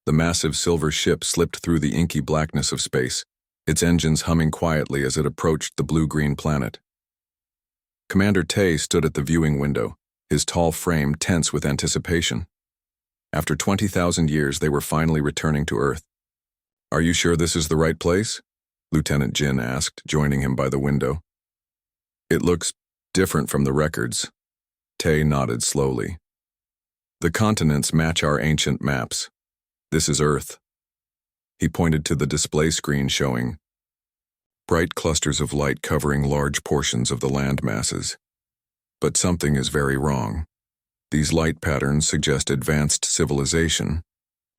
The massive silver ship slipped through the inky blackness of space, its engines humming quietly as it approached the blue-green planet. Commander Tay stood at the viewing window, his tall frame tense with anticipation. After 20,000 years, they were finally returning to Earth. "Are you sure this is the right place?" Lieutenant Jin asked, joining him by the window. "It looks different from the records." Tay nodded slowly. "The continents match our ancient maps. This is Earth." He pointed to the display screen showing bright clusters of light covering large portions of the land masses. But something is very wrong. These light patterns suggest advanced civilization.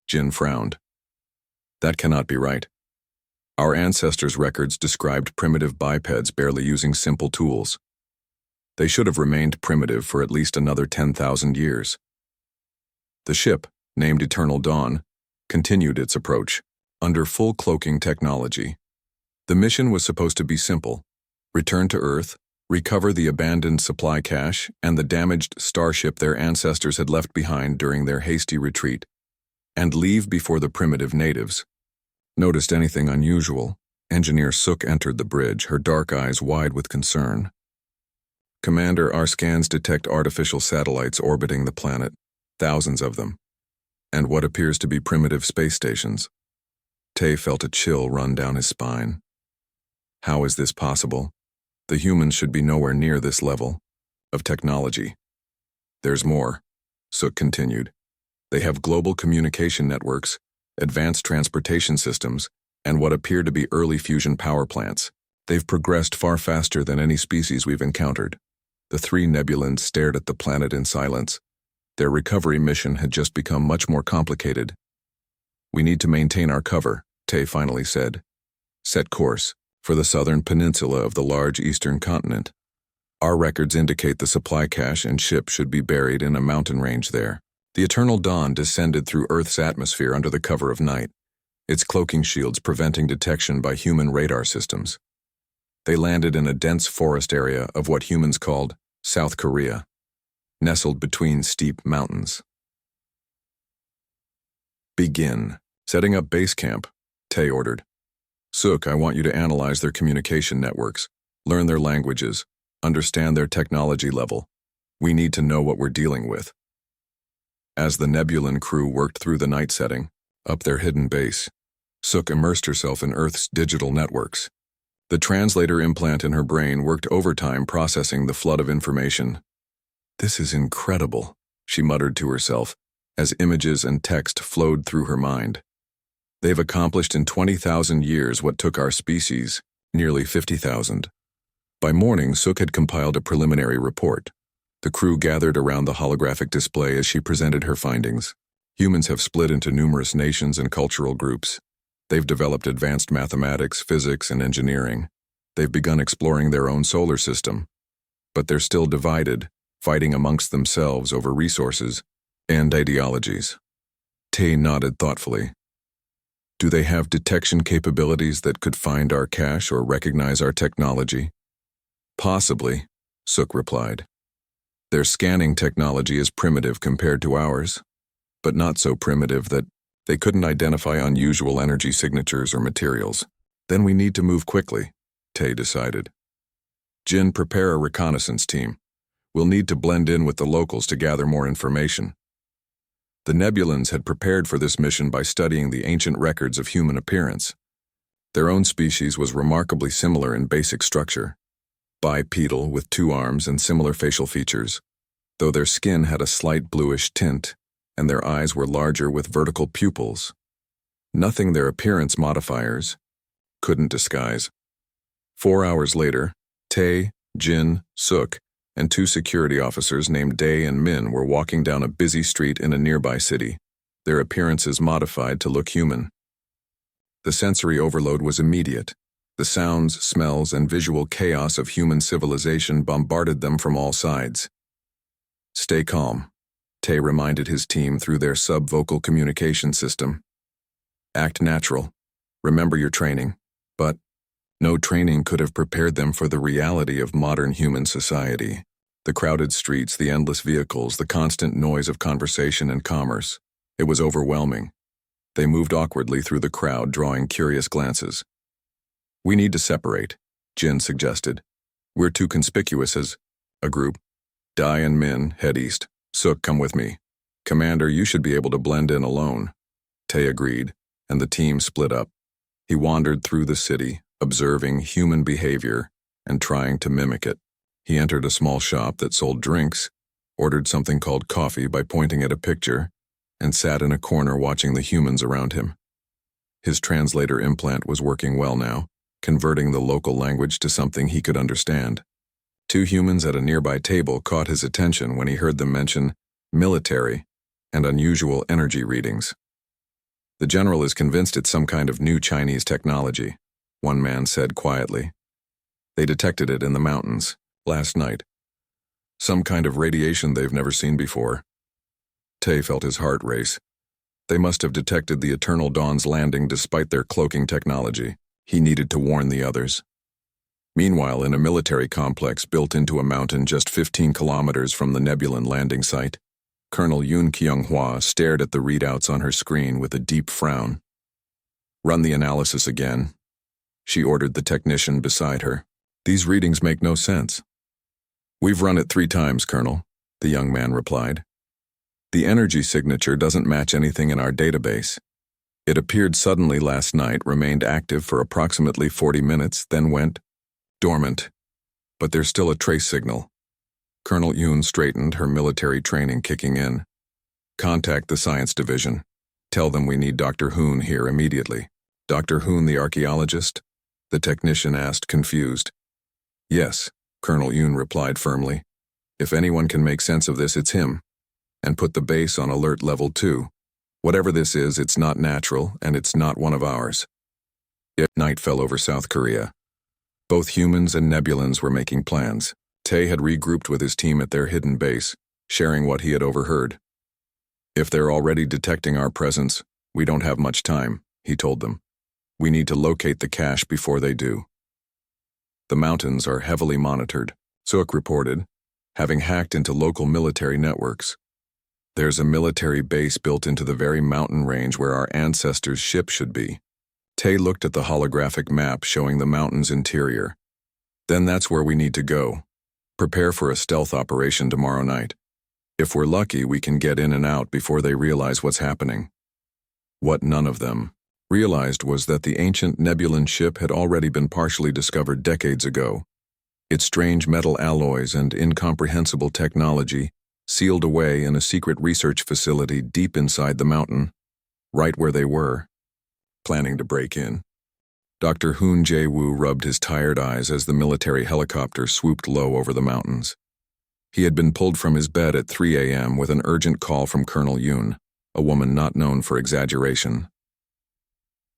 Jin frowned. "That cannot be right. Our ancestors' records described primitive bipeds barely using simple tools. They should have remained primitive for at least another 10,000 years." The ship, named Eternal Dawn, continued its approach, under full cloaking technology. The mission was supposed to be simple: return to Earth, recover the abandoned supply cache and the damaged starship their ancestors had left behind during their hasty retreat, and leave before the primitive natives noticed anything unusual. Engineer Suk entered the bridge, her dark eyes wide with concern. "Commander, our scans detect artificial satellites orbiting the planet, thousands of them, and what appears to be primitive space stations." Tay felt a chill run down his spine. How is this possible? The humans should be nowhere near this level of technology. "There's more," Suk continued. "They have global communication networks, advanced transportation systems, and what appear to be early fusion power plants. They've progressed far faster than any species we've encountered." The three Nebulans stared at the planet in silence. Their recovery mission had just become much more complicated. "We need to maintain our cover," Tay finally said. "Set course for the southern peninsula of the large eastern continent. Our records indicate the supply cache and ship should be buried in a mountain range there." The Eternal Dawn descended through Earth's atmosphere under the cover of night, its cloaking shields preventing detection by human radar systems. They landed in a dense forest area of what humans called South Korea, nestled between steep mountains. "Begin. Setting up base camp," Tay ordered. "Suk, I want you to analyze their communication networks, learn their languages, understand their technology level. We need to know what we're dealing with." As the Nebulan crew worked through the night setting, up their hidden base, Suk immersed herself in Earth's digital networks. The translator implant in her brain worked overtime processing the flood of information. "This is incredible," she muttered to herself, as images and text flowed through her mind. "They've accomplished in 20,000 years what took our species nearly 50,000. By morning, Suk had compiled a preliminary report. The crew gathered around the holographic display as she presented her findings. Humans have split into numerous nations and cultural groups. They've developed advanced mathematics, physics, and engineering. They've begun exploring their own solar system. But they're still divided, fighting amongst themselves over resources and ideologies." Tay nodded thoughtfully. "Do they have detection capabilities that could find our cache or recognize our technology?" "Possibly," Suk replied. "Their scanning technology is primitive compared to ours, but not so primitive that they couldn't identify unusual energy signatures or materials." "Then we need to move quickly," Tay decided. "Jin, prepare a reconnaissance team. We'll need to blend in with the locals to gather more information." The Nebulans had prepared for this mission by studying the ancient records of human appearance. Their own species was remarkably similar in basic structure, bipedal with 2 arms and similar facial features, though their skin had a slight bluish tint, and their eyes were larger with vertical pupils. Nothing their appearance modifiers couldn't disguise. 4 hours later, Tay, Jin, Suk, and 2 security officers named Day and Min were walking down a busy street in a nearby city, their appearances modified to look human. The sensory overload was immediate. The sounds, smells, and visual chaos of human civilization bombarded them from all sides. "Stay calm," Tay reminded his team through their sub-vocal communication system. "Act natural. Remember your training." But no training could have prepared them for the reality of modern human society. The crowded streets, the endless vehicles, the constant noise of conversation and commerce. It was overwhelming. They moved awkwardly through the crowd, drawing curious glances. "We need to separate," Jin suggested. "We're too conspicuous as a group. Dai and Min, head east. Suk, come with me. Commander, you should be able to blend in alone." Tae agreed, and the team split up. He wandered through the city, observing human behavior and trying to mimic it. He entered a small shop that sold drinks, ordered something called coffee by pointing at a picture, and sat in a corner watching the humans around him. His translator implant was working well now, converting the local language to something he could understand. Two humans at a nearby table caught his attention when he heard them mention military and unusual energy readings. "The general is convinced it's some kind of new Chinese technology," one man said quietly. "They detected it in the mountains last night. Some kind of radiation they've never seen before." Tae felt his heart race. They must have detected the Eternal Dawn's landing despite their cloaking technology. He needed to warn the others. Meanwhile, in a military complex built into a mountain just 15 kilometers from the Nebulan landing site, Colonel Yoon Kyung-hwa stared at the readouts on her screen with a deep frown. "Run the analysis again," she ordered the technician beside her. "These readings make no sense." "We've run it 3 times, Colonel," the young man replied. "The energy signature doesn't match anything in our database. It appeared suddenly last night, remained active for approximately 40 minutes, then went dormant. But there's still a trace signal." Colonel Yoon straightened, her military training kicking in. "Contact the science division. Tell them we need Dr. Hoon here immediately." "Dr. Hoon, the archaeologist?" the technician asked, confused. "Yes," Colonel Yoon replied firmly. "If anyone can make sense of this, it's him. And put the base on alert level 2. Whatever this is, it's not natural, and it's not one of ours." Night fell over South Korea. Both humans and Nebulans were making plans. Tae had regrouped with his team at their hidden base, sharing what he had overheard. "If they're already detecting our presence, we don't have much time," he told them. "We need to locate the cache before they do." "The mountains are heavily monitored," Suk reported, having hacked into local military networks. "There's a military base built into the very mountain range where our ancestors' ship should be." Tae looked at the holographic map showing the mountain's interior. "Then that's where we need to go. Prepare for a stealth operation tomorrow night. If we're lucky, we can get in and out before they realize what's happening." What none of them realized was that the ancient Nebulan ship had already been partially discovered decades ago. Its strange metal alloys and incomprehensible technology sealed away in a secret research facility deep inside the mountain, right where they were, planning to break in. Dr. Hoon Jae-woo rubbed his tired eyes as the military helicopter swooped low over the mountains. He had been pulled from his bed at 3 a.m. with an urgent call from Colonel Yoon, a woman not known for exaggeration.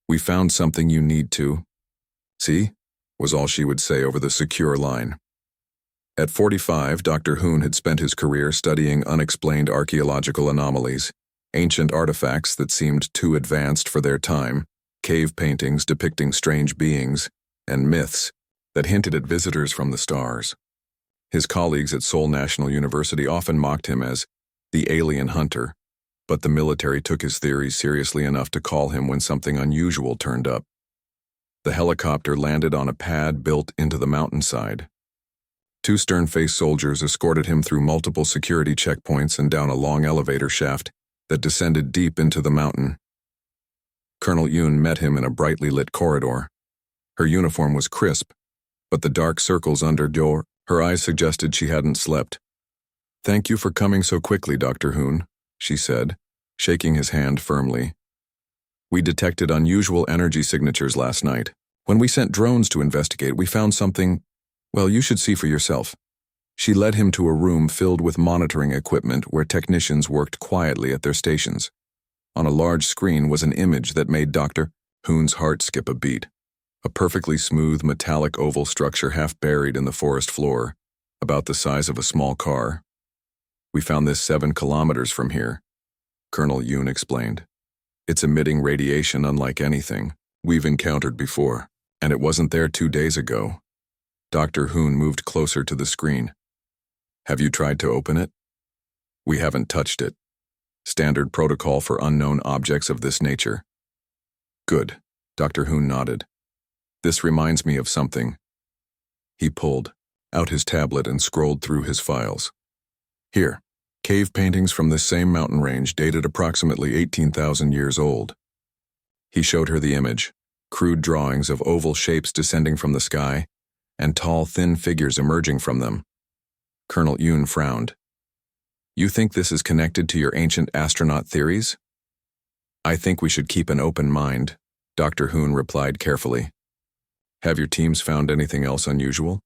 "We found something you need to see," was all she would say over the secure line. At 45, Dr. Hoon had spent his career studying unexplained archaeological anomalies, ancient artifacts that seemed too advanced for their time, cave paintings depicting strange beings, and myths that hinted at visitors from the stars. His colleagues at Seoul National University often mocked him as the alien hunter, but the military took his theories seriously enough to call him when something unusual turned up. The helicopter landed on a pad built into the mountainside. 2 stern-faced soldiers escorted him through multiple security checkpoints and down a long elevator shaft that descended deep into the mountain. Colonel Yoon met him in a brightly lit corridor. Her uniform was crisp, but the dark circles under her eyes suggested she hadn't slept. "Thank you for coming so quickly, Dr. Hoon," she said, shaking his hand firmly. "We detected unusual energy signatures last night. When we sent drones to investigate, we found something, well, you should see for yourself." She led him to a room filled with monitoring equipment where technicians worked quietly at their stations. On a large screen was an image that made Dr. Hoon's heart skip a beat. A perfectly smooth metallic oval structure half buried in the forest floor, about the size of a small car. "We found this 7 kilometers from here," Colonel Yoon explained. "It's emitting radiation unlike anything we've encountered before, and it wasn't there 2 days ago." Dr. Hoon moved closer to the screen. "Have you tried to open it?" "We haven't touched it. Standard protocol for unknown objects of this nature," Good. Dr. Hoon nodded. This reminds me of something. He pulled out his tablet and scrolled through his files. Here, cave paintings from this same mountain range dated approximately 18,000 years old. He showed her the image, crude drawings of oval shapes descending from the sky, and tall, thin figures emerging from them. Colonel Yoon frowned. You think this is connected to your ancient astronaut theories? I think we should keep an open mind, Dr. Hoon replied carefully. Have your teams found anything else unusual?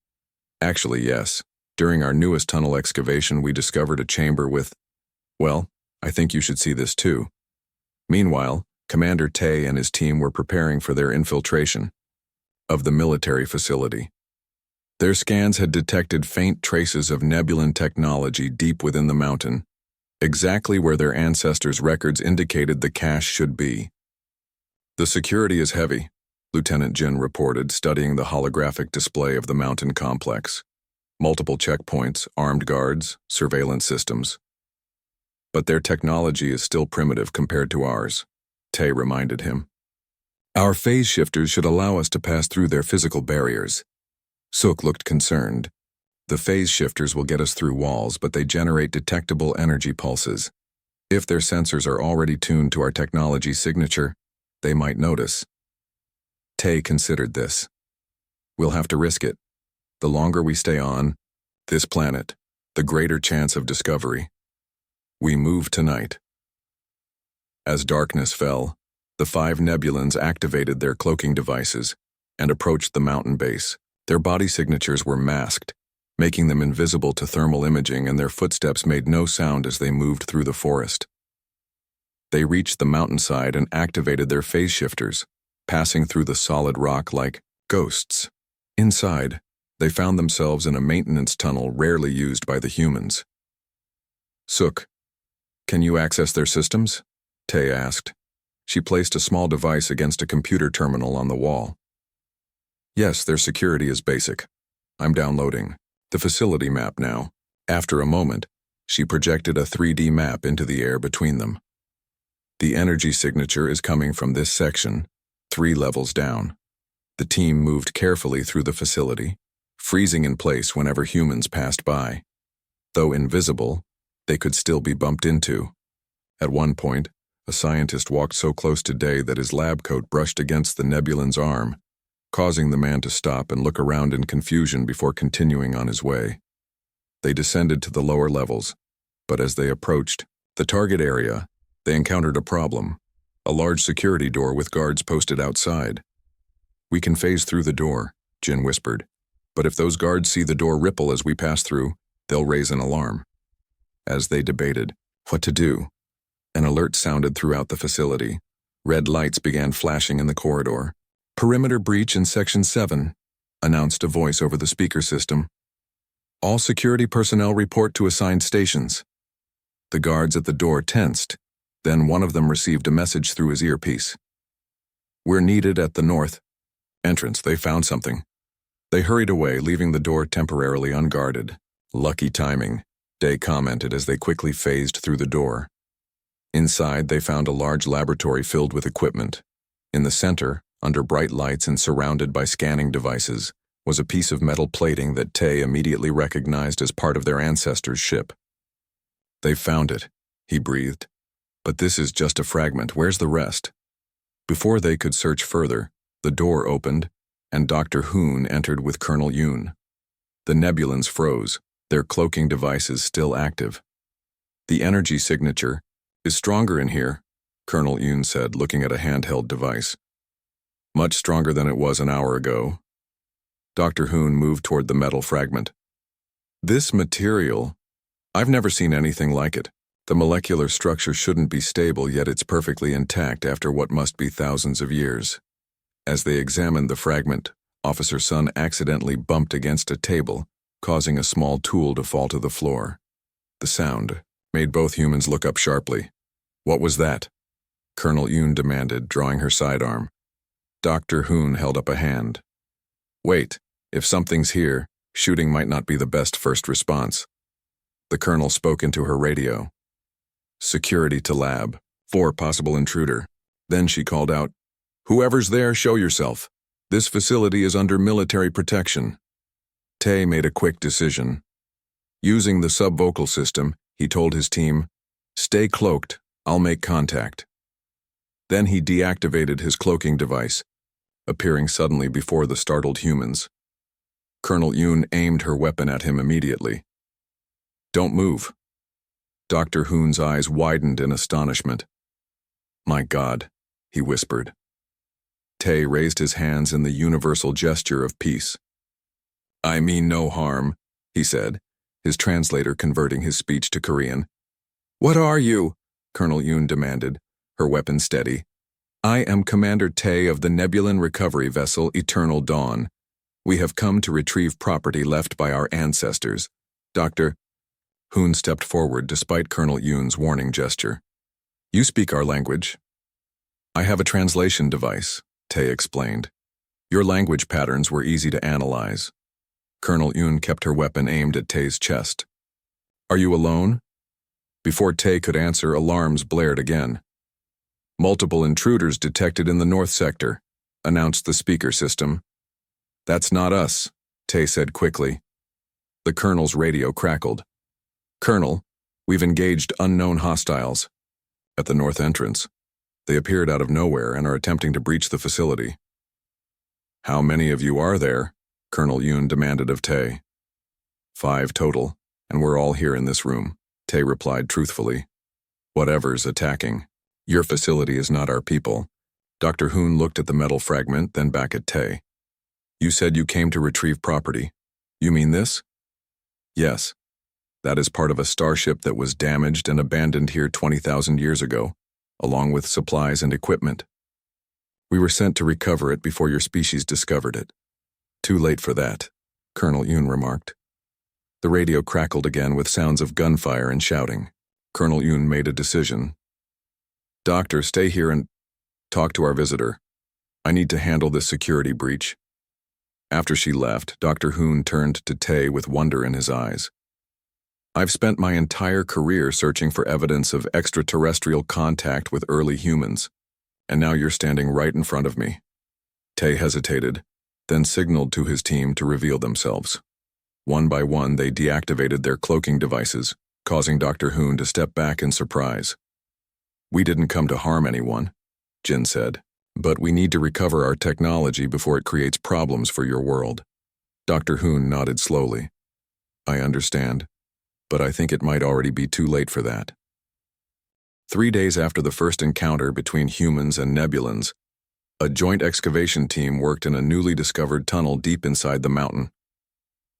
Actually, yes. During our newest tunnel excavation, we discovered a chamber with, well, I think you should see this too. Meanwhile, Commander Tae and his team were preparing for their infiltration of the military facility. Their scans had detected faint traces of Nebulan technology deep within the mountain, exactly where their ancestors' records indicated the cache should be. The security is heavy, Lieutenant Jin reported, studying the holographic display of the mountain complex. Multiple checkpoints, armed guards, surveillance systems. But their technology is still primitive compared to ours, Tae reminded him. Our phase shifters should allow us to pass through their physical barriers. Sook looked concerned. The phase shifters will get us through walls, but they generate detectable energy pulses. If their sensors are already tuned to our technology signature, they might notice. Tae considered this. We'll have to risk it. The longer we stay on this planet, the greater chance of discovery. We move tonight. As darkness fell, the 5 Nebulans activated their cloaking devices and approached the mountain base. Their body signatures were masked, making them invisible to thermal imaging, and their footsteps made no sound as they moved through the forest. They reached the mountainside and activated their phase shifters, passing through the solid rock like ghosts. Inside, they found themselves in a maintenance tunnel rarely used by the humans. Sook, can you access their systems? Tae asked. She placed a small device against a computer terminal on the wall. Yes, their security is basic. I'm downloading the facility map now. After a moment, she projected a 3D map into the air between them. The energy signature is coming from this section, 3 levels down. The team moved carefully through the facility, freezing in place whenever humans passed by. Though invisible, they could still be bumped into. At one point, a scientist walked so close to Day that his lab coat brushed against the Nebulan's arm, causing the man to stop and look around in confusion before continuing on his way. They descended to the lower levels, but as they approached the target area, they encountered a problem, a large security door with guards posted outside. We can phase through the door, Jin whispered, but if those guards see the door ripple as we pass through, they'll raise an alarm. As they debated what to do, an alert sounded throughout the facility. Red lights began flashing in the corridor. Perimeter breach in Section 7, announced a voice over the speaker system. All security personnel report to assigned stations. The guards at the door tensed. Then one of them received a message through his earpiece. We're needed at the north entrance. They found something. They hurried away, leaving the door temporarily unguarded. Lucky timing, Day commented as they quickly phased through the door. Inside, they found a large laboratory filled with equipment. In the center, under bright lights and surrounded by scanning devices, was a piece of metal plating that Tae immediately recognized as part of their ancestors' ship. They found it, he breathed. But this is just a fragment. Where's the rest? Before they could search further, the door opened, and Dr. Hoon entered with Colonel Yoon. The Nebulans froze, their cloaking devices still active. The energy signature is stronger in here, Colonel Yoon said, looking at a handheld device. Much stronger than it was an hour ago. Dr. Hoon moved toward the metal fragment. This material, I've never seen anything like it. The molecular structure shouldn't be stable, yet it's perfectly intact after what must be thousands of years. As they examined the fragment, Officer Sun accidentally bumped against a table, causing a small tool to fall to the floor. The sound made both humans look up sharply. What was that? Colonel Yoon demanded, drawing her sidearm. Dr. Hoon held up a hand. Wait, if something's here, shooting might not be the best first response. The colonel spoke into her radio. Security to lab. 4 possible intruder. Then she called out, Whoever's there, show yourself. This facility is under military protection. Tay made a quick decision. Using the subvocal system, he told his team, "Stay cloaked, I'll make contact." Then he deactivated his cloaking device, appearing suddenly before the startled humans. Colonel Yoon aimed her weapon at him immediately. "Don't move." Dr. Hoon's eyes widened in astonishment. "My God," he whispered. Tay raised his hands in the universal gesture of peace. "I mean no harm," he said, his translator converting his speech to Korean. "What are you?" Colonel Yoon demanded, her weapon steady. "I am Commander Tay of the Nebulan recovery vessel Eternal Dawn. We have come to retrieve property left by our ancestors. Dr. Hoon stepped forward despite Colonel Yoon's warning gesture. "You speak our language." "I have a translation device," Tay explained. "Your language patterns were easy to analyze." Colonel Yoon kept her weapon aimed at Tay's chest. "Are you alone?" Before Tay could answer, alarms blared again. "Multiple intruders detected in the north sector," announced the speaker system. "That's not us," Tay said quickly. The colonel's radio crackled. "Colonel, we've engaged unknown hostiles at the north entrance. They appeared out of nowhere and are attempting to breach the facility." "How many of you are there?" Colonel Yoon demanded of Tay. "5 total, and we're all here in this room," Tay replied truthfully. "Whatever's attacking. Your facility is not our people." Dr. Hoon looked at the metal fragment, then back at Tay. "You said you came to retrieve property. You mean this?" "Yes. That is part of a starship that was damaged and abandoned here 20,000 years ago, along with supplies and equipment. We were sent to recover it before your species discovered it." "Too late for that," Colonel Yoon remarked. The radio crackled again with sounds of gunfire and shouting. Colonel Yoon made a decision. "Doctor, stay here and talk to our visitor. I need to handle this security breach." After she left, Dr. Hoon turned to Tay with wonder in his eyes. "I've spent my entire career searching for evidence of extraterrestrial contact with early humans, and now you're standing right in front of me." Tay hesitated, then signaled to his team to reveal themselves. One by one, they deactivated their cloaking devices, causing Dr. Hoon to step back in surprise. "We didn't come to harm anyone," Jin said, "but we need to recover our technology before it creates problems for your world." Dr. Hoon nodded slowly. "I understand, but I think it might already be too late for that." 3 days after the first encounter between humans and Nebulans, a joint excavation team worked in a newly discovered tunnel deep inside the mountain.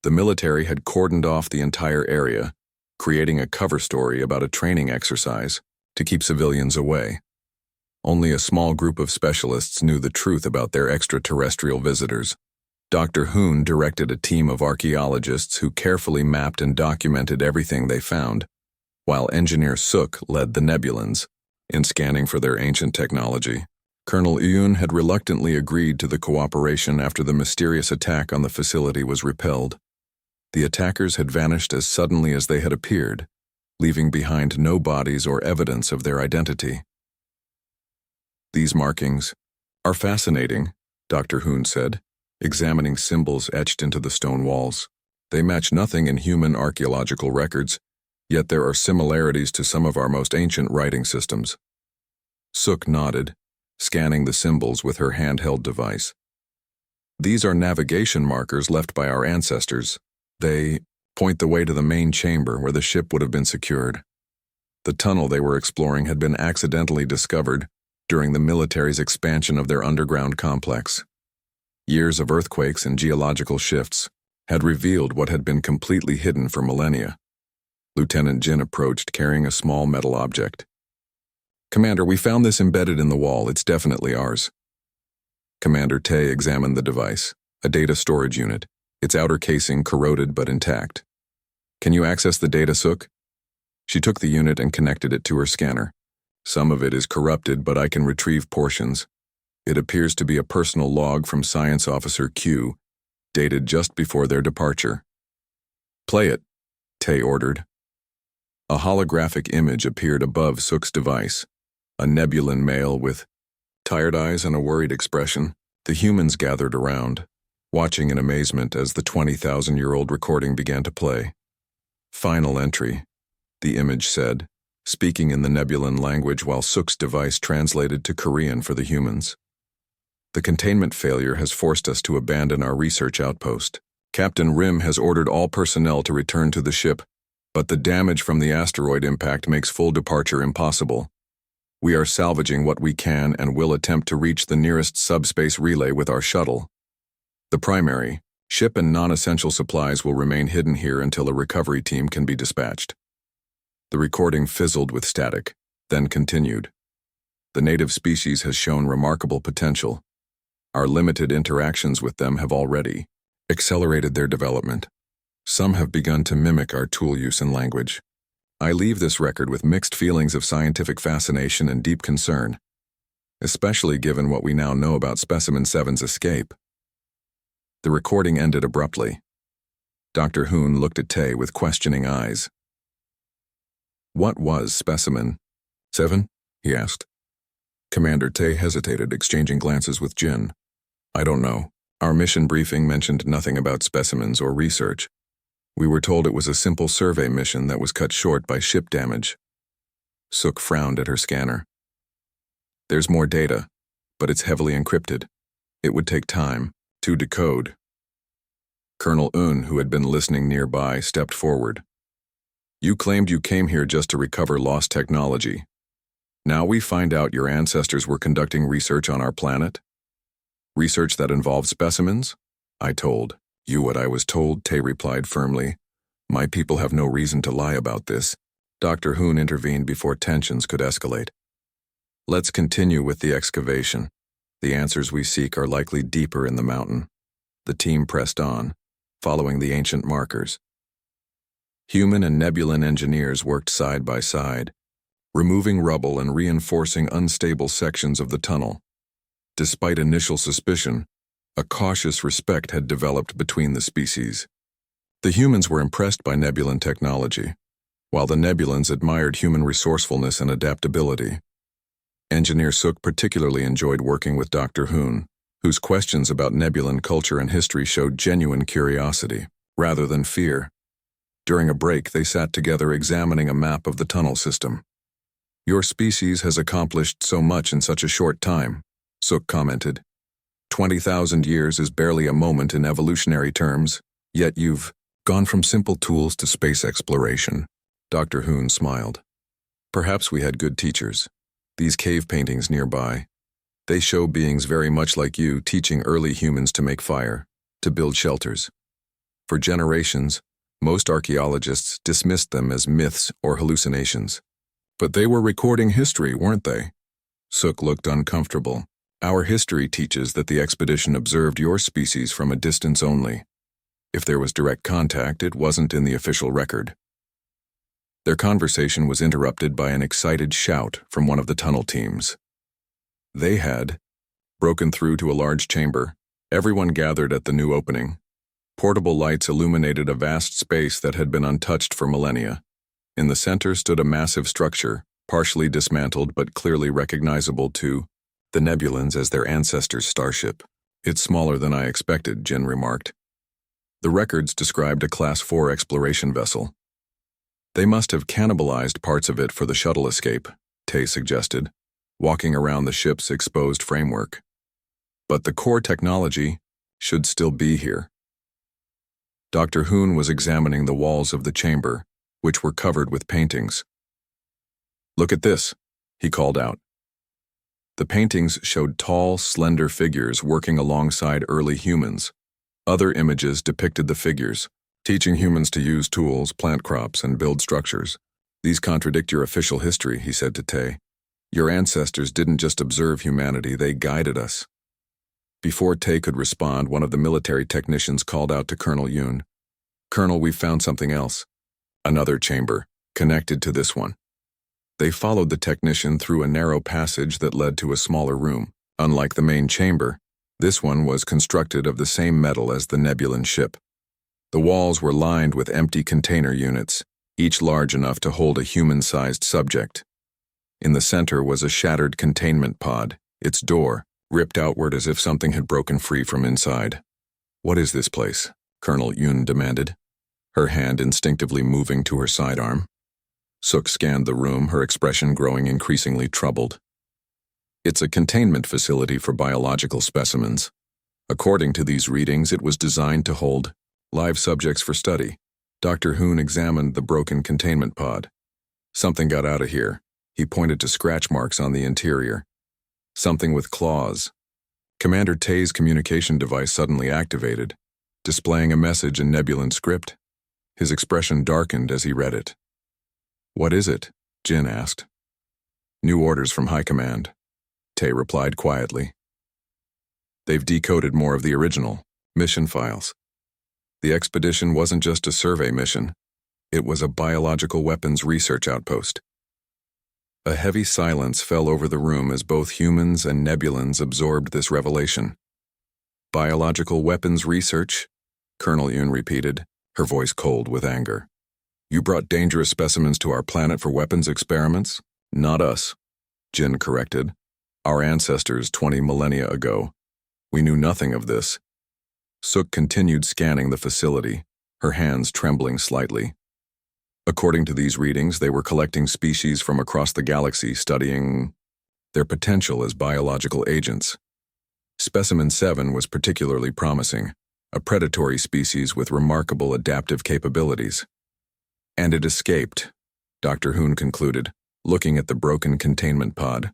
The military had cordoned off the entire area, creating a cover story about a training exercise to keep civilians away. Only a small group of specialists knew the truth about their extraterrestrial visitors. Dr. Hoon directed a team of archaeologists who carefully mapped and documented everything they found, while Engineer Suk led the Nebulans in scanning for their ancient technology. Colonel Yoon had reluctantly agreed to the cooperation after the mysterious attack on the facility was repelled. The attackers had vanished as suddenly as they had appeared, leaving behind no bodies or evidence of their identity. "These markings are fascinating," Dr. Hoon said, examining symbols etched into the stone walls. "They match nothing in human archaeological records, yet there are similarities to some of our most ancient writing systems." Suk nodded, scanning the symbols with her handheld device. "These are navigation markers left by our ancestors. They point the way to the main chamber where the ship would have been secured. The tunnel they were exploring had been accidentally discovered during the military's expansion of their underground complex. Years of earthquakes and geological shifts had revealed what had been completely hidden for millennia." Lieutenant Jin approached, carrying a small metal object. "Commander, we found this embedded in the wall. It's definitely ours." Commander Tay examined the device, a data storage unit, its outer casing corroded but intact. "Can you access the data, Suk?" She took the unit and connected it to her scanner. "Some of it is corrupted, but I can retrieve portions. It appears to be a personal log from Science Officer Q, dated just before their departure." "Play it," Tay ordered. A holographic image appeared above Suk's device, a Nebulan male with Tired eyes and a worried expression, the humans gathered around, watching in amazement as the 20,000-year-old recording began to play. Final entry, the image said, speaking in the Nebulan language while Suk's device translated to Korean for the humans. The containment failure has forced us to abandon our research outpost. Captain Rim has ordered all personnel to return to the ship, but the damage from the asteroid impact makes full departure impossible. We are salvaging what we can and will attempt to reach the nearest subspace relay with our shuttle. The primary, ship and non-essential supplies will remain hidden here until a recovery team can be dispatched. The recording fizzled with static, then continued. The native species has shown remarkable potential. Our limited interactions with them have already accelerated their development. Some have begun to mimic our tool use and language. I leave this record with mixed feelings of scientific fascination and deep concern, especially given what we now know about Specimen 7's escape. The recording ended abruptly. Dr. Hoon looked at Tay with questioning eyes. What was Specimen 7? He asked. Commander Tay hesitated, exchanging glances with Jin. I don't know. Our mission briefing mentioned nothing about specimens or research. We were told it was a simple survey mission that was cut short by ship damage. Suk frowned at her scanner. There's more data, but it's heavily encrypted. It would take time to decode. Colonel Un, who had been listening nearby, stepped forward. You claimed you came here just to recover lost technology. Now we find out your ancestors were conducting research on our planet? Research that involved specimens? I told you what I was told, Tay replied firmly. My people have no reason to lie about this. Dr. Hoon intervened before tensions could escalate. Let's continue with the excavation. The answers we seek are likely deeper in the mountain. The team pressed on, following the ancient markers. Human and Nebulan engineers worked side by side, removing rubble and reinforcing unstable sections of the tunnel. Despite initial suspicion, a cautious respect had developed between the species. The humans were impressed by Nebulan technology, while the Nebulans admired human resourcefulness and adaptability. Engineer Suk particularly enjoyed working with Dr. Hoon, whose questions about Nebulan culture and history showed genuine curiosity, rather than fear. During a break, they sat together examining a map of the tunnel system. Your species has accomplished so much in such a short time, Suk commented. 20,000 years is barely a moment in evolutionary terms, yet you've gone from simple tools to space exploration. Dr. Hoon smiled. Perhaps we had good teachers. These cave paintings nearby, they show beings very much like you teaching early humans to make fire, to build shelters. For generations, most archaeologists dismissed them as myths or hallucinations. But they were recording history, weren't they? Suk looked uncomfortable. Our history teaches that the expedition observed your species from a distance only. If there was direct contact, it wasn't in the official record. Their conversation was interrupted by an excited shout from one of the tunnel teams. They had broken through to a large chamber. Everyone gathered at the new opening. Portable lights illuminated a vast space that had been untouched for millennia. In the center stood a massive structure, partially dismantled but clearly recognizable to the Nebulans as their ancestors' starship. It's smaller than I expected, Jin remarked. The records described a Class 4 exploration vessel. They must have cannibalized parts of it for the shuttle escape, Tay suggested, walking around the ship's exposed framework. But the core technology should still be here. Dr. Hoon was examining the walls of the chamber, which were covered with paintings. Look at this, he called out. The paintings showed tall, slender figures working alongside early humans. Other images depicted the figures, teaching humans to use tools, plant crops, and build structures. These contradict your official history, he said to Tay. Your ancestors didn't just observe humanity, they guided us. Before Tay could respond, one of the military technicians called out to Colonel Yoon. Colonel, we've found something else. Another chamber, connected to this one. They followed the technician through a narrow passage that led to a smaller room. Unlike the main chamber, this one was constructed of the same metal as the Nebulan ship. The walls were lined with empty container units, each large enough to hold a human-sized subject. In the center was a shattered containment pod, its door, ripped outward as if something had broken free from inside. "What is this place?" Colonel Yoon demanded, her hand instinctively moving to her sidearm. Suk scanned the room, her expression growing increasingly troubled. "It's a containment facility for biological specimens. According to these readings, it was designed to hold live subjects for study." Dr. Hoon examined the broken containment pod. "Something got out of here." He pointed to scratch marks on the interior. "Something with claws." Commander Tay's communication device suddenly activated, displaying a message in Nebulan script. His expression darkened as he read it. "What is it?" Jin asked. "New orders from High Command," Tay replied quietly. "They've decoded more of the original mission files. The expedition wasn't just a survey mission. It was a biological weapons research outpost." A heavy silence fell over the room as both humans and Nebulans absorbed this revelation. "Biological weapons research?" Colonel Yoon repeated, her voice cold with anger. "You brought dangerous specimens to our planet for weapons experiments?" "Not us," Jin corrected. "Our ancestors 20 millennia ago. We knew nothing of this." Suk continued scanning the facility, her hands trembling slightly. According to these readings, they were collecting species from across the galaxy, studying their potential as biological agents. Specimen 7 was particularly promising, a predatory species with remarkable adaptive capabilities. "And it escaped," Dr. Hoon concluded, looking at the broken containment pod.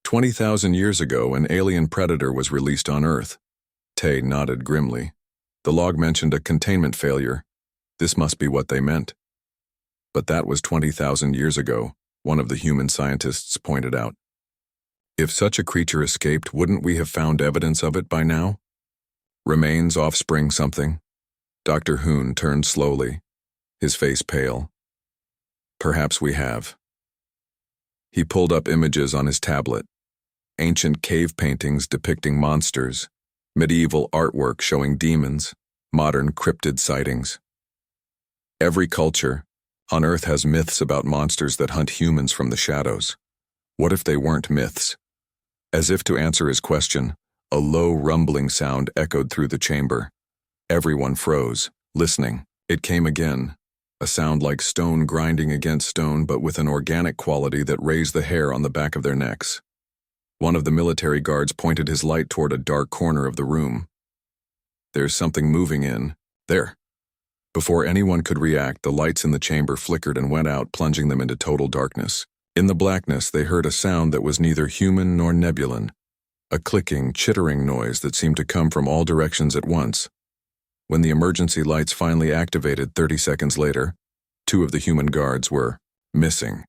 20,000 years ago, an alien predator was released on Earth." Tay nodded grimly. "The log mentioned a containment failure. This must be what they meant." "But that was 20,000 years ago," one of the human scientists pointed out. "If such a creature escaped, wouldn't we have found evidence of it by now? Remains, offspring, something?" Dr. Hoon turned slowly, his face pale. "Perhaps we have." He pulled up images on his tablet. Ancient cave paintings depicting monsters, medieval artwork showing demons, modern cryptid sightings. Every culture on Earth has myths about monsters that hunt humans from the shadows. What if they weren't myths? As if to answer his question, a low rumbling sound echoed through the chamber. Everyone froze, listening. It came again, a sound like stone grinding against stone, but with an organic quality that raised the hair on the back of their necks. One of the military guards pointed his light toward a dark corner of the room. "There's something moving in there." Before anyone could react, the lights in the chamber flickered and went out, plunging them into total darkness. In the blackness, they heard a sound that was neither human nor Nebulan, a clicking, chittering noise that seemed to come from all directions at once. When the emergency lights finally activated 30 seconds later, 2 of the human guards were missing.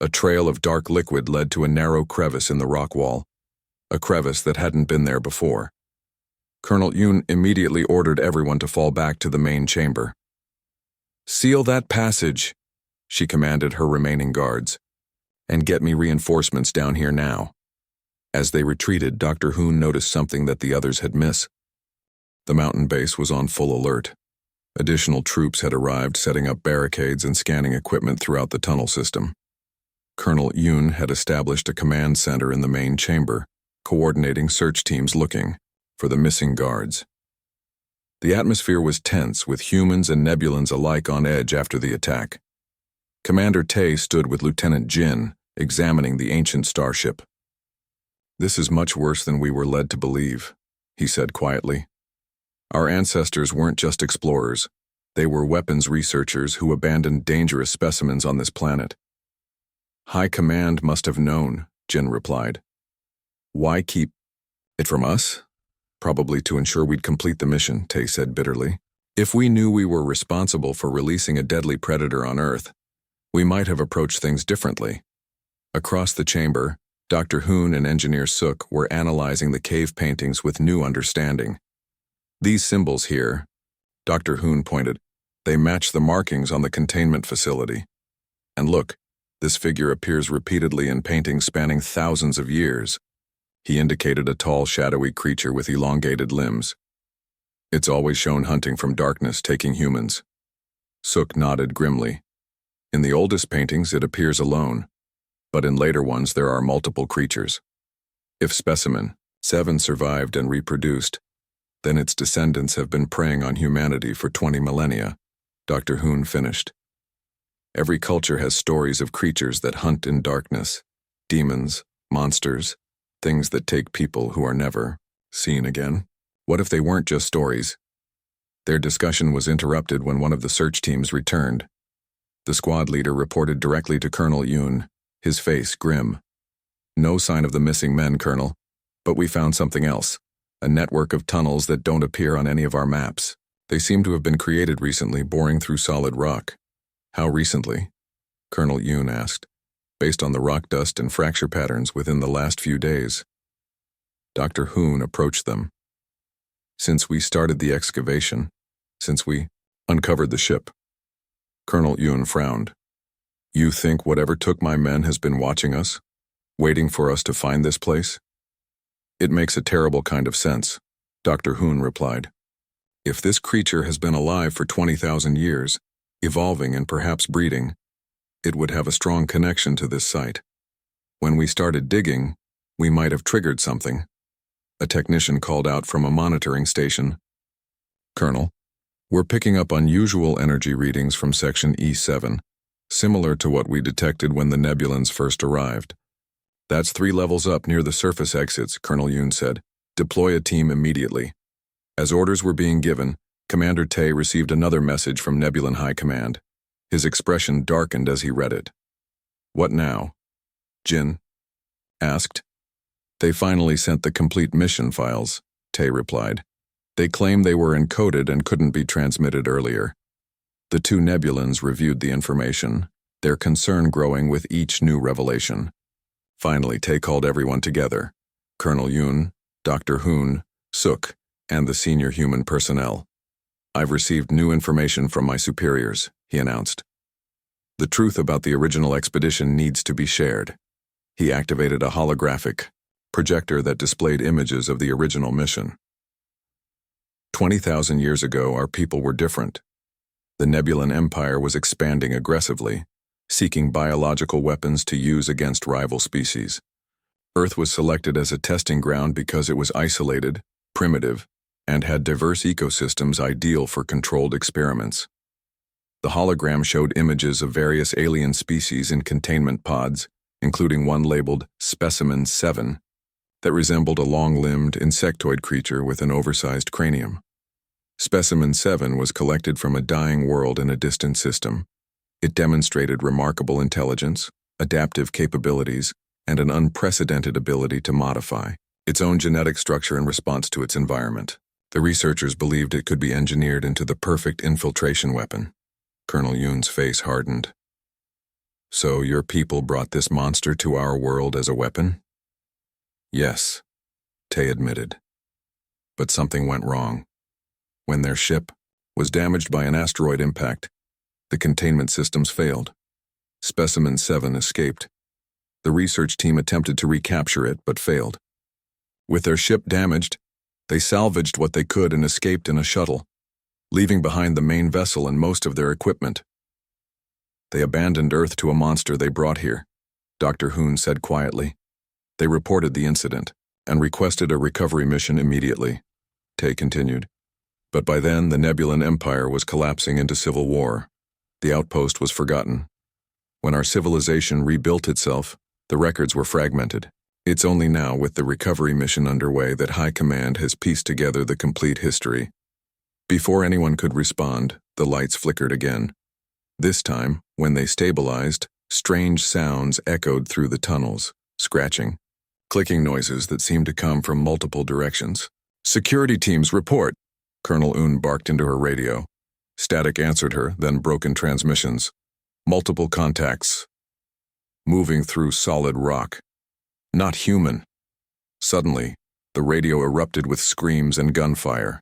A trail of dark liquid led to a narrow crevice in the rock wall, a crevice that hadn't been there before. Colonel Yoon immediately ordered everyone to fall back to the main chamber. "Seal that passage," she commanded her remaining guards, "and get me reinforcements down here now." As they retreated, Dr. Hoon noticed something that the others had missed. The mountain base was on full alert. Additional troops had arrived, setting up barricades and scanning equipment throughout the tunnel system. Colonel Yoon had established a command center in the main chamber, coordinating search teams looking for the missing guards. The atmosphere was tense, with humans and Nebulans alike on edge after the attack. Commander Tay stood with Lieutenant Jin, examining the ancient starship. "This is much worse than we were led to believe," he said quietly. "Our ancestors weren't just explorers. They were weapons researchers who abandoned dangerous specimens on this planet." "High Command must have known," Jin replied. "Why keep it from us?" "Probably to ensure we'd complete the mission," Tay said bitterly. "If we knew we were responsible for releasing a deadly predator on Earth, we might have approached things differently." Across the chamber, Dr. Hoon and Engineer Suk were analyzing the cave paintings with new understanding. "These symbols here," Dr. Hoon pointed, "they match the markings on the containment facility. And look, this figure appears repeatedly in paintings spanning thousands of years." He indicated a tall, shadowy creature with elongated limbs. "It's always shown hunting from darkness, taking humans." Suk nodded grimly. "In the oldest paintings, it appears alone, but in later ones there are multiple creatures." If specimen 7 survived and reproduced, then its descendants have been preying on humanity for 20 millennia, Dr. Hoon finished. Every culture has stories of creatures that hunt in darkness, demons, monsters, things that take people who are never seen again. What if they weren't just stories? Their discussion was interrupted when one of the search teams returned. The squad leader reported directly to Colonel Yoon, his face grim. "No sign of the missing men, Colonel, but we found something else. A network of tunnels that don't appear on any of our maps. They seem to have been created recently, boring through solid rock." "How recently?" Colonel Yoon asked. "Based on the rock dust and fracture patterns within the last few days." Dr. Hoon approached them. "Since we started the excavation, since we uncovered the ship." Colonel Yoon frowned. "You think whatever took my men has been watching us, waiting for us to find this place?" "It makes a terrible kind of sense," Dr. Hoon replied. "If this creature has been alive for 20,000 years, evolving and perhaps breeding, it would have a strong connection to this site. When we started digging, we might have triggered something." A technician called out from a monitoring station. "Colonel, we're picking up unusual energy readings from Section E7, similar to what we detected when the Nebulans first arrived." "That's 3 levels up near the surface exits," Colonel Yoon said. "Deploy a team immediately." As orders were being given, Commander Tae received another message from Nebulan High Command. His expression darkened as he read it. "What now?" Jin asked. "They finally sent the complete mission files," Tae replied. "They claim they were encoded and couldn't be transmitted earlier." The 2 Nebulans reviewed the information, their concern growing with each new revelation. Finally, Tae called everyone together: Colonel Yoon, Dr. Hoon, Suk, and the senior human personnel. "I've received new information from my superiors," he announced. "The truth about the original expedition needs to be shared." He activated a holographic projector that displayed images of the original mission. 20,000 years ago, our people were different. The Nebulan Empire was expanding aggressively, seeking biological weapons to use against rival species. Earth was selected as a testing ground because it was isolated, primitive, and had diverse ecosystems ideal for controlled experiments. The hologram showed images of various alien species in containment pods, including one labeled Specimen 7, that resembled a long-limbed insectoid creature with an oversized cranium. Specimen 7 was collected from a dying world in a distant system. It demonstrated remarkable intelligence, adaptive capabilities, and an unprecedented ability to modify its own genetic structure in response to its environment. The researchers believed it could be engineered into the perfect infiltration weapon. Colonel Yoon's face hardened. "So your people brought this monster to our world as a weapon?" "Yes," Tae admitted. "But something went wrong. When their ship was damaged by an asteroid impact, the containment systems failed. Specimen 7 escaped. The research team attempted to recapture it, but failed. With their ship damaged, they salvaged what they could and escaped in a shuttle, leaving behind the main vessel and most of their equipment. They abandoned Earth to a monster they brought here," Dr. Hoon said quietly. "They reported the incident and requested a recovery mission immediately," Tae continued. "But by then, the Nebulan Empire was collapsing into civil war. The outpost was forgotten. When our civilization rebuilt itself, the records were fragmented. It's only now, with the recovery mission underway, that High Command has pieced together the complete history." Before anyone could respond, the lights flickered again. This time, when they stabilized, strange sounds echoed through the tunnels, scratching, clicking noises that seemed to come from multiple directions. "Security teams report," Colonel Yoon barked into her radio. Static answered her, then broken transmissions. "Multiple contacts. Moving through solid rock. Not human." Suddenly, the radio erupted with screams and gunfire.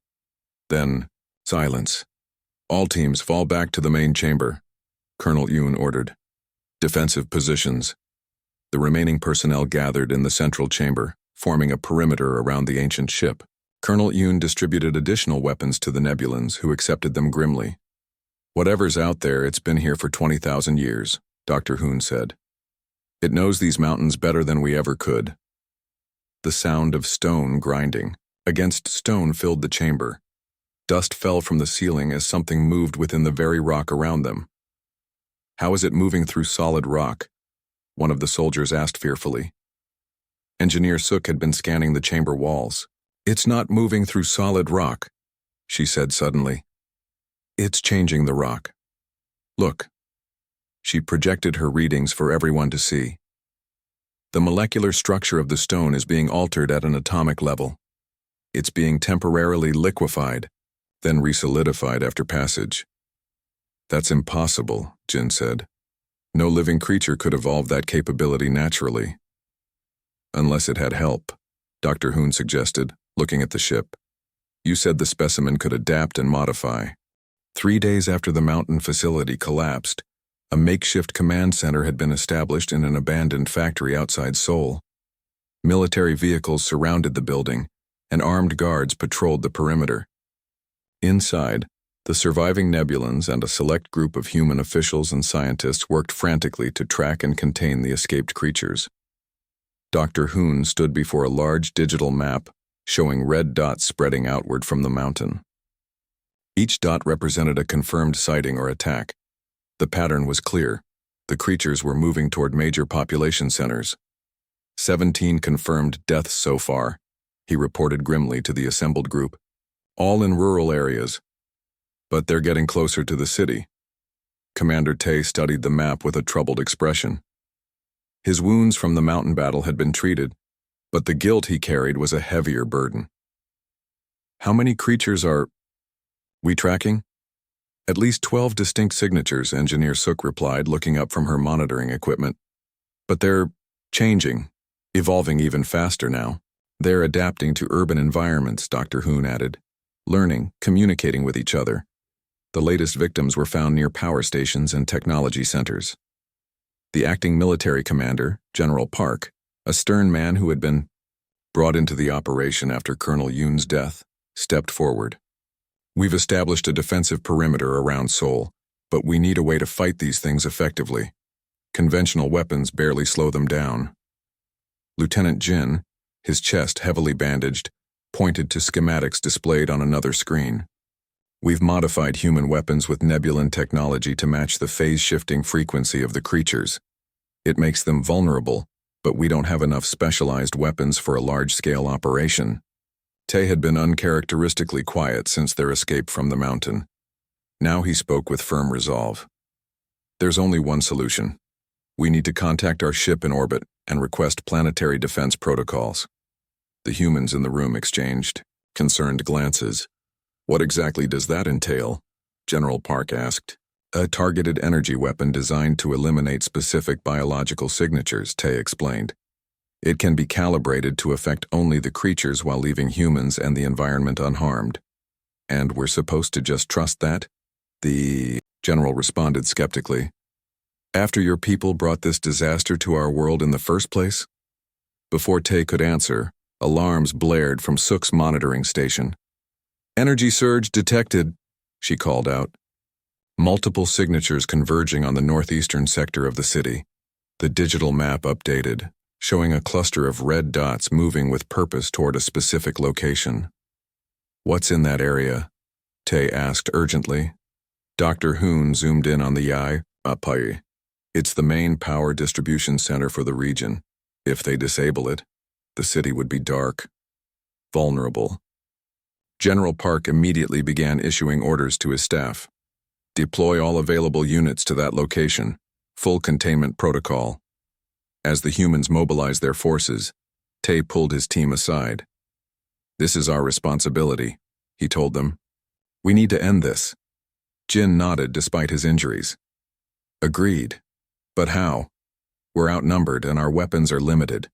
Then, silence. "All teams fall back to the main chamber," Colonel Yoon ordered. "Defensive positions." The remaining personnel gathered in the central chamber, forming a perimeter around the ancient ship. Colonel Yoon distributed additional weapons to the Nebulans, who accepted them grimly. "Whatever's out there, it's been here for 20,000 years, Dr. Hoon said. "It knows these mountains better than we ever could." The sound of stone grinding against stone filled the chamber. Dust fell from the ceiling as something moved within the very rock around them. "How is it moving through solid rock?" one of the soldiers asked fearfully. Engineer Sook had been scanning the chamber walls. "It's not moving through solid rock," she said suddenly. "It's changing the rock. Look." She projected her readings for everyone to see. "The molecular structure of the stone is being altered at an atomic level. It's being temporarily liquefied, then resolidified after passage." "That's impossible," Jin said. "No living creature could evolve that capability naturally." "Unless it had help," Dr. Hoon suggested, looking at the ship. "You said the specimen could adapt and modify." 3 days after the mountain facility collapsed, a makeshift command center had been established in an abandoned factory outside Seoul. Military vehicles surrounded the building, and armed guards patrolled the perimeter. Inside, the surviving Nebulans and a select group of human officials and scientists worked frantically to track and contain the escaped creatures. Dr. Hoon stood before a large digital map showing red dots spreading outward from the mountain. Each dot represented a confirmed sighting or attack. The pattern was clear. The creatures were moving toward major population centers. 17 confirmed deaths so far, he reported grimly to the assembled group. All in rural areas. But they're getting closer to the city. Commander Tae studied the map with a troubled expression. His wounds from the mountain battle had been treated, but the guilt he carried was a heavier burden. "How many creatures are we tracking?" "At least 12 distinct signatures," Engineer Sook replied, looking up from her monitoring equipment. "But they're changing, evolving even faster now. They're adapting to urban environments," Dr. Hoon added. "Learning, communicating with each other. The latest victims were found near power stations and technology centers." The acting military commander, General Park, a stern man who had been brought into the operation after Colonel Yoon's death, stepped forward. "We've established a defensive perimeter around Seoul, but we need a way to fight these things effectively. Conventional weapons barely slow them down." Lieutenant Jin, his chest heavily bandaged, pointed to schematics displayed on another screen. "We've modified human weapons with Nebulan technology to match the phase-shifting frequency of the creatures. It makes them vulnerable, but we don't have enough specialized weapons for a large-scale operation." Tae had been uncharacteristically quiet since their escape from the mountain. Now he spoke with firm resolve. "There's only one solution. We need to contact our ship in orbit and request planetary defense protocols." The humans in the room exchanged concerned glances. "What exactly does that entail?" General Park asked. "A targeted energy weapon designed to eliminate specific biological signatures," Tae explained. "It can be calibrated to affect only the creatures while leaving humans and the environment unharmed." "And we're supposed to just trust that?" The general responded skeptically. "After your people brought this disaster to our world in the first place?" Before Tae could answer, alarms blared from Sook's monitoring station. "Energy surge detected," she called out. Multiple signatures converging on the northeastern sector of the city. The digital map updated, showing a cluster of red dots moving with purpose toward a specific location. "What's in that area?" Tae asked urgently. Dr. Hoon zoomed in on the HFY. "It's the main power distribution center for the region. If they disable it, the city would be dark, vulnerable." General Park immediately began issuing orders to his staff. "Deploy all available units to that location. Full containment protocol." As the humans mobilized their forces, Tae pulled his team aside. "This is our responsibility," he told them. "We need to end this." Jin nodded despite his injuries. "Agreed. But how? We're outnumbered and our weapons are limited."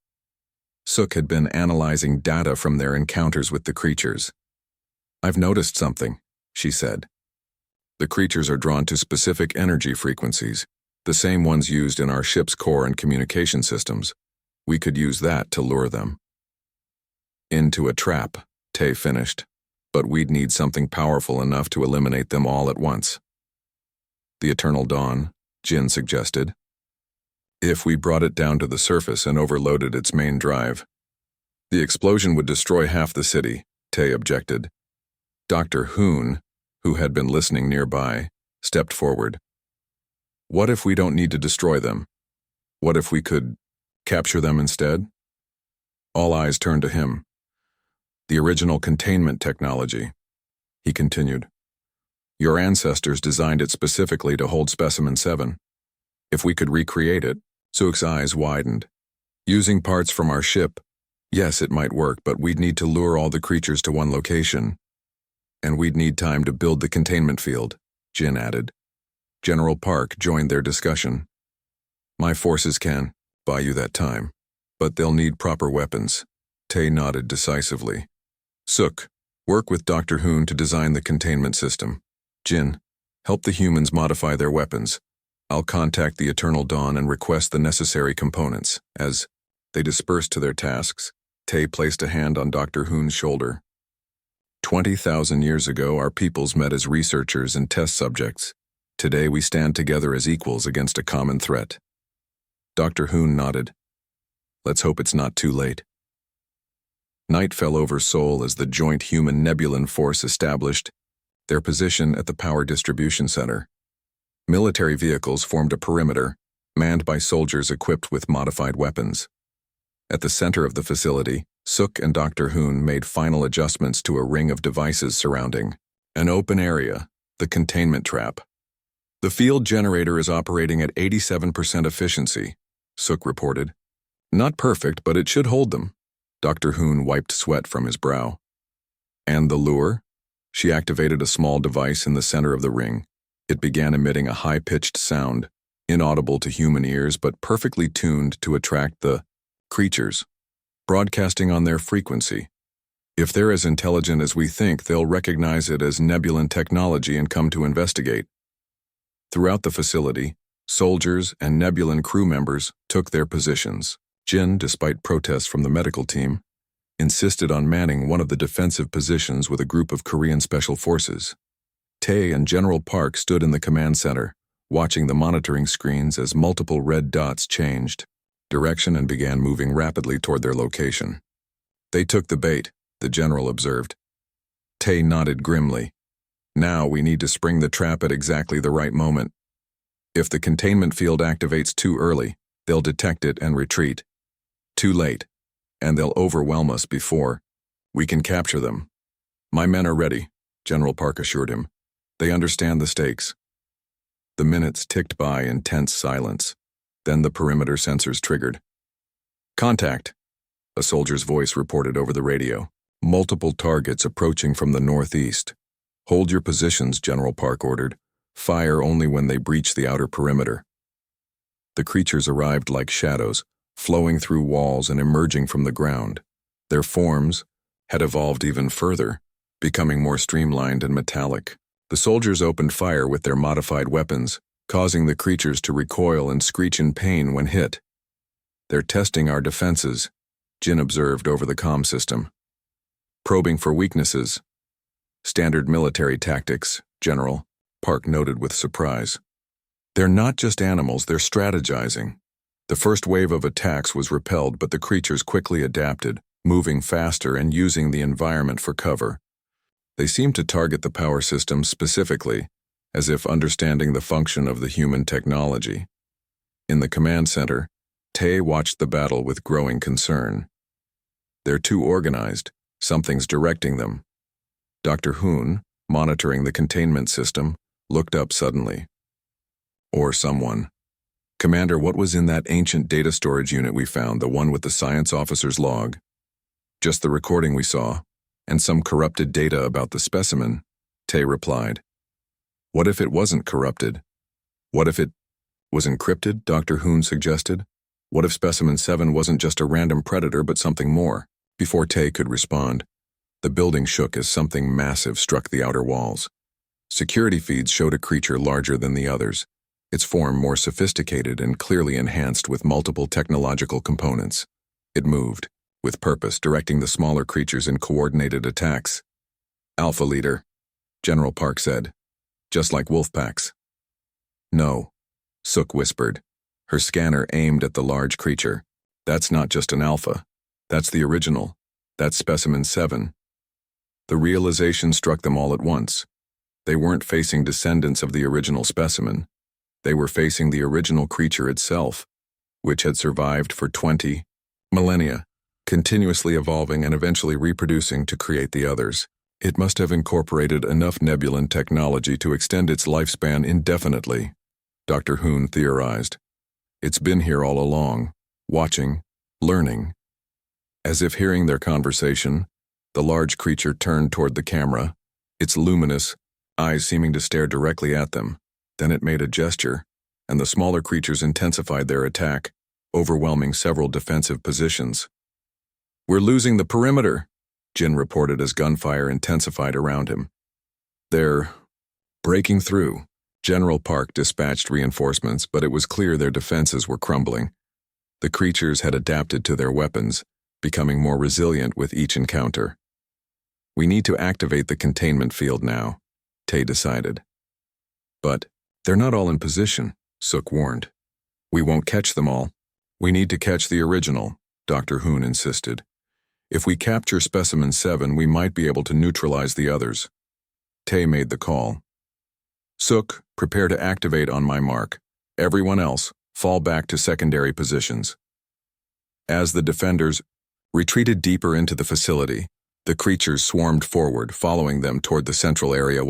Sook had been analyzing data from their encounters with the creatures. "I've noticed something," she said. "The creatures are drawn to specific energy frequencies, the same ones used in our ship's core and communication systems. We could use that to lure them." "Into a trap," Tae finished, "but we'd need something powerful enough to eliminate them all at once." "The Eternal Dawn," Jin suggested. "If we brought it down to the surface and overloaded its main drive." The explosion would destroy half the city, Tay objected. Dr. Hoon, who had been listening nearby, stepped forward. What if we don't need to destroy them? What if we could capture them instead? All eyes turned to him. The original containment technology, he continued. Your ancestors designed it specifically to hold Specimen 7. If we could recreate it, Sook's eyes widened. Using parts from our ship, yes, it might work, but we'd need to lure all the creatures to one location. And we'd need time to build the containment field, Jin added. General Park joined their discussion. My forces can buy you that time, but they'll need proper weapons. Tay nodded decisively. Sook, work with Dr. Hoon to design the containment system. Jin, help the humans modify their weapons. I'll contact the Eternal Dawn and request the necessary components. As they dispersed to their tasks, Tay placed a hand on Dr. Hoon's shoulder. 20,000 years ago, our peoples met as researchers and test subjects. Today, we stand together as equals against a common threat. Dr. Hoon nodded. Let's hope it's not too late. Night fell over Seoul as the joint human-Nebulan force established their position at the power distribution center. Military vehicles formed a perimeter, manned by soldiers equipped with modified weapons. At the center of the facility, Sook and Dr. Hoon made final adjustments to a ring of devices surrounding an open area, the containment trap. The field generator is operating at 87% efficiency, Sook reported. Not perfect, but it should hold them. Dr. Hoon wiped sweat from his brow. And the lure? She activated a small device in the center of the ring. It began emitting a high-pitched sound, inaudible to human ears but perfectly tuned to attract the creatures, broadcasting on their frequency. If they're as intelligent as we think, they'll recognize it as Nebulan technology and come to investigate. Throughout the facility, soldiers and Nebulan crew members took their positions. Jin, despite protests from the medical team, insisted on manning one of the defensive positions with a group of Korean Special Forces. Tay and General Park stood in the command center, watching the monitoring screens as multiple red dots changed direction and began moving rapidly toward their location. They took the bait, the general observed. Tay nodded grimly. Now we need to spring the trap at exactly the right moment. If the containment field activates too early, they'll detect it and retreat. Too late, and they'll overwhelm us before we can capture them. My men are ready, General Park assured him. They understand the stakes. The minutes ticked by in tense silence. Then the perimeter sensors triggered. Contact, a soldier's voice reported over the radio. Multiple targets approaching from the northeast. Hold your positions, General Park ordered. Fire only when they breach the outer perimeter. The creatures arrived like shadows, flowing through walls and emerging from the ground. Their forms had evolved even further, becoming more streamlined and metallic. The soldiers opened fire with their modified weapons, causing the creatures to recoil and screech in pain when hit. They're testing our defenses, Jin observed over the comm system. Probing for weaknesses. Standard military tactics, General, Park noted with surprise. They're not just animals, they're strategizing. The first wave of attacks was repelled, but the creatures quickly adapted, moving faster and using the environment for cover. They seemed to target the power system specifically, as if understanding the function of the human technology. In the command center, Tay watched the battle with growing concern. They're too organized. Something's directing them. Dr. Hoon, monitoring the containment system, looked up suddenly. Or someone. Commander, what was in that ancient data storage unit we found, the one with the science officer's log? Just the recording we saw, and some corrupted data about the specimen, Tay replied. What if it wasn't corrupted? What if it was encrypted, Dr. Hoon suggested? What if Specimen 7 wasn't just a random predator but something more? Before Tay could respond, the building shook as something massive struck the outer walls. Security feeds showed a creature larger than the others, its form more sophisticated and clearly enhanced with multiple technological components. It moved, with purpose, directing the smaller creatures in coordinated attacks. Alpha leader, General Park said. Just like wolf packs. No, Sook whispered, her scanner aimed at the large creature. That's not just an alpha. That's the original, That's specimen 7. The realization struck them all at once. They weren't facing descendants of the original specimen. They were facing the original creature itself, which had survived for 20 millennia, continuously evolving and eventually reproducing to create the others. It must have incorporated enough Nebulan technology to extend its lifespan indefinitely, Dr. Hoon theorized. It's been here all along, watching, learning. As if hearing their conversation, the large creature turned toward the camera, its luminous eyes seeming to stare directly at them. Then it made a gesture, and the smaller creatures intensified their attack, overwhelming several defensive positions. "We're losing the perimeter," Jin reported as gunfire intensified around him. "They're breaking through." General Park dispatched reinforcements, but it was clear their defenses were crumbling. The creatures had adapted to their weapons, becoming more resilient with each encounter. "We need to activate the containment field now," Tay decided. "But they're not all in position," Suk warned. "We won't catch them all. We need to catch the original," Dr. Hoon insisted. "If we capture specimen 7, we might be able to neutralize the others." Tay made the call. "Suk, prepare to activate on my mark. Everyone else, fall back to secondary positions." As the defenders retreated deeper into the facility, the creatures swarmed forward, following them toward the central area.